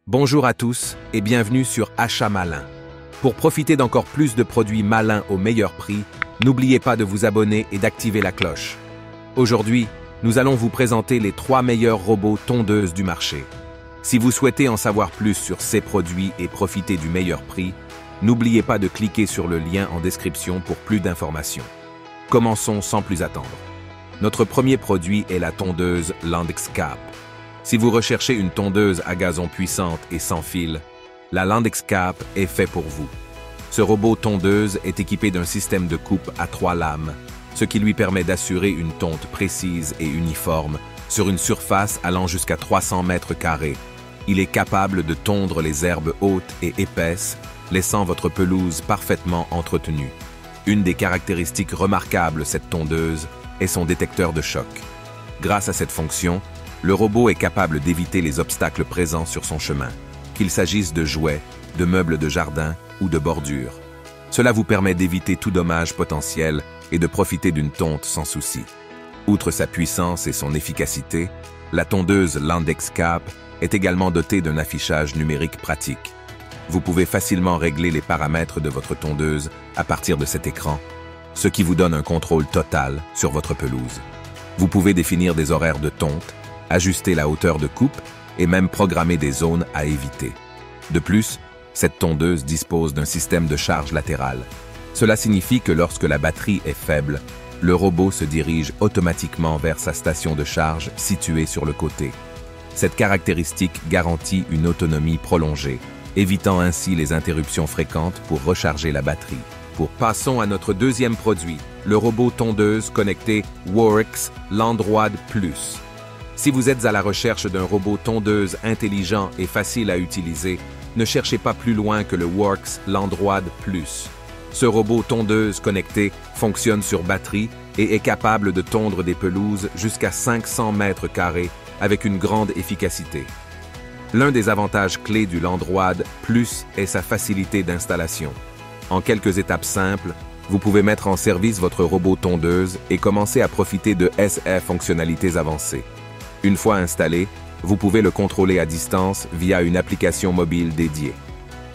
Bonjour à tous et bienvenue sur Achat Malin. Pour profiter d'encore plus de produits malins au meilleur prix, n'oubliez pas de vous abonner et d'activer la cloche. Aujourd'hui, nous allons vous présenter les 3 meilleurs robots tondeuses du marché. Si vous souhaitez en savoir plus sur ces produits et profiter du meilleur prix, n'oubliez pas de cliquer sur le lien en description pour plus d'informations. Commençons sans plus attendre. Notre premier produit est la tondeuse Landscape. Si vous recherchez une tondeuse à gazon puissante et sans fil, la Landscape est fait pour vous. Ce robot tondeuse est équipé d'un système de coupe à 3 lames, ce qui lui permet d'assurer une tonte précise et uniforme sur une surface allant jusqu'à 300 mètres carrés. Il est capable de tondre les herbes hautes et épaisses, laissant votre pelouse parfaitement entretenue. Une des caractéristiques remarquables de cette tondeuse est son détecteur de choc. Grâce à cette fonction, le robot est capable d'éviter les obstacles présents sur son chemin, qu'il s'agisse de jouets, de meubles de jardin ou de bordures. Cela vous permet d'éviter tout dommage potentiel et de profiter d'une tonte sans souci. Outre sa puissance et son efficacité, la tondeuse Landscape est également dotée d'un affichage numérique pratique. Vous pouvez facilement régler les paramètres de votre tondeuse à partir de cet écran, ce qui vous donne un contrôle total sur votre pelouse. Vous pouvez définir des horaires de tonte, ajuster la hauteur de coupe et même programmer des zones à éviter. De plus, cette tondeuse dispose d'un système de charge latérale. Cela signifie que lorsque la batterie est faible, le robot se dirige automatiquement vers sa station de charge située sur le côté. Cette caractéristique garantit une autonomie prolongée, évitant ainsi les interruptions fréquentes pour recharger la batterie. Passons à notre deuxième produit, le robot tondeuse connecté Worx Landroid Plus. Si vous êtes à la recherche d'un robot tondeuse intelligent et facile à utiliser, ne cherchez pas plus loin que le Worx Landroid Plus. Ce robot tondeuse connecté fonctionne sur batterie et est capable de tondre des pelouses jusqu'à 500 mètres carrés avec une grande efficacité. L'un des avantages clés du Landroid Plus est sa facilité d'installation. En quelques étapes simples, vous pouvez mettre en service votre robot tondeuse et commencer à profiter de ses fonctionnalités avancées. Une fois installé, vous pouvez le contrôler à distance via une application mobile dédiée.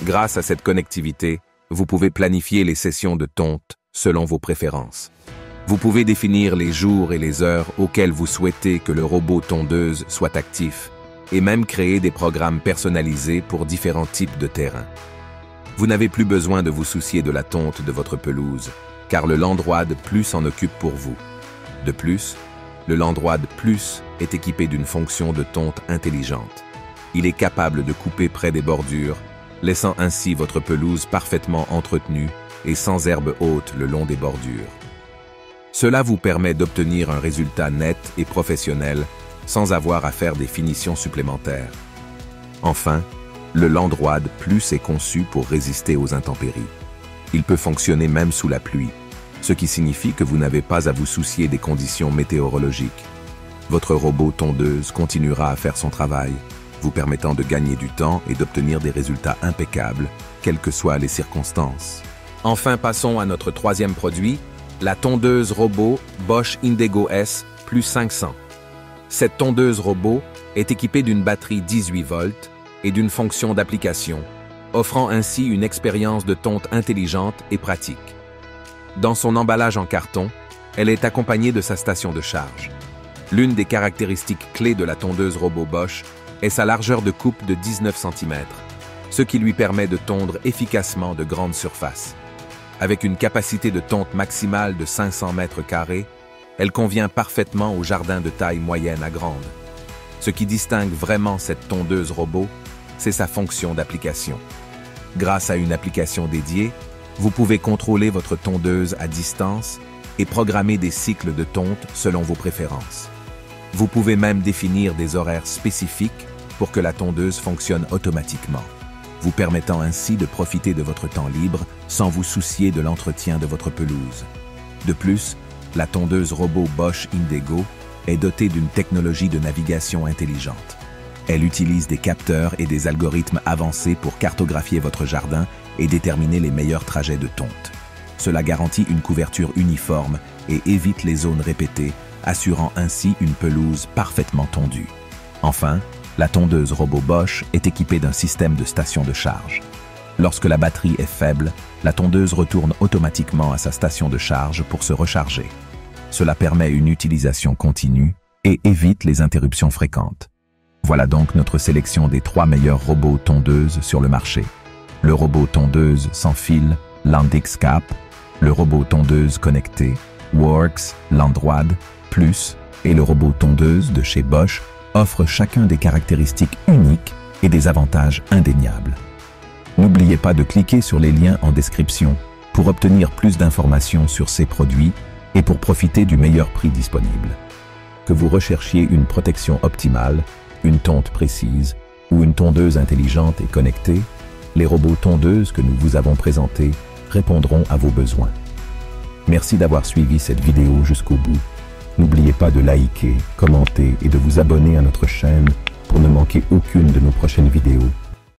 Grâce à cette connectivité, vous pouvez planifier les sessions de tonte selon vos préférences. Vous pouvez définir les jours et les heures auxquels vous souhaitez que le robot tondeuse soit actif et même créer des programmes personnalisés pour différents types de terrains. Vous n'avez plus besoin de vous soucier de la tonte de votre pelouse, car le Landroid Plus en occupe pour vous. De plus, le Landroid Plus est équipé d'une fonction de tonte intelligente. Il est capable de couper près des bordures, laissant ainsi votre pelouse parfaitement entretenue et sans herbes hautes le long des bordures. Cela vous permet d'obtenir un résultat net et professionnel sans avoir à faire des finitions supplémentaires. Enfin, le Landroid Plus est conçu pour résister aux intempéries. Il peut fonctionner même sous la pluie, ce qui signifie que vous n'avez pas à vous soucier des conditions météorologiques. Votre robot tondeuse continuera à faire son travail, vous permettant de gagner du temps et d'obtenir des résultats impeccables, quelles que soient les circonstances. Enfin, passons à notre troisième produit, la tondeuse robot Bosch Indego S Plus 500. Cette tondeuse robot est équipée d'une batterie 18 volts et d'une fonction d'application, offrant ainsi une expérience de tonte intelligente et pratique. Dans son emballage en carton, elle est accompagnée de sa station de charge. L'une des caractéristiques clés de la tondeuse robot Bosch est sa largeur de coupe de 19 cm, ce qui lui permet de tondre efficacement de grandes surfaces. Avec une capacité de tonte maximale de 500 mètres carrés, elle convient parfaitement aux jardins de taille moyenne à grande. Ce qui distingue vraiment cette tondeuse robot, c'est sa fonction d'application. Grâce à une application dédiée, vous pouvez contrôler votre tondeuse à distance et programmer des cycles de tonte selon vos préférences. Vous pouvez même définir des horaires spécifiques pour que la tondeuse fonctionne automatiquement, vous permettant ainsi de profiter de votre temps libre sans vous soucier de l'entretien de votre pelouse. De plus, la tondeuse robot Bosch Indego est dotée d'une technologie de navigation intelligente. Elle utilise des capteurs et des algorithmes avancés pour cartographier votre jardin et déterminer les meilleurs trajets de tonte. Cela garantit une couverture uniforme et évite les zones répétées, assurant ainsi une pelouse parfaitement tondue. Enfin, La tondeuse robot Bosch est équipée d'un système de station de charge. Lorsque la batterie est faible, la tondeuse retourne automatiquement à sa station de charge pour se recharger. Cela permet une utilisation continue et évite les interruptions fréquentes. Voilà donc notre sélection des 3 meilleurs robots tondeuses sur le marché. Le robot tondeuse sans fil, Landix-Cap, le robot tondeuse connecté, Works, Landroid, Plus, et le robot tondeuse de chez Bosch offrent chacun des caractéristiques uniques et des avantages indéniables. N'oubliez pas de cliquer sur les liens en description pour obtenir plus d'informations sur ces produits et pour profiter du meilleur prix disponible. Que vous recherchiez une protection optimale, une tonte précise ou une tondeuse intelligente et connectée, les robots tondeuses que nous vous avons présentés répondront à vos besoins. Merci d'avoir suivi cette vidéo jusqu'au bout. N'oubliez pas de liker, commenter et de vous abonner à notre chaîne pour ne manquer aucune de nos prochaines vidéos.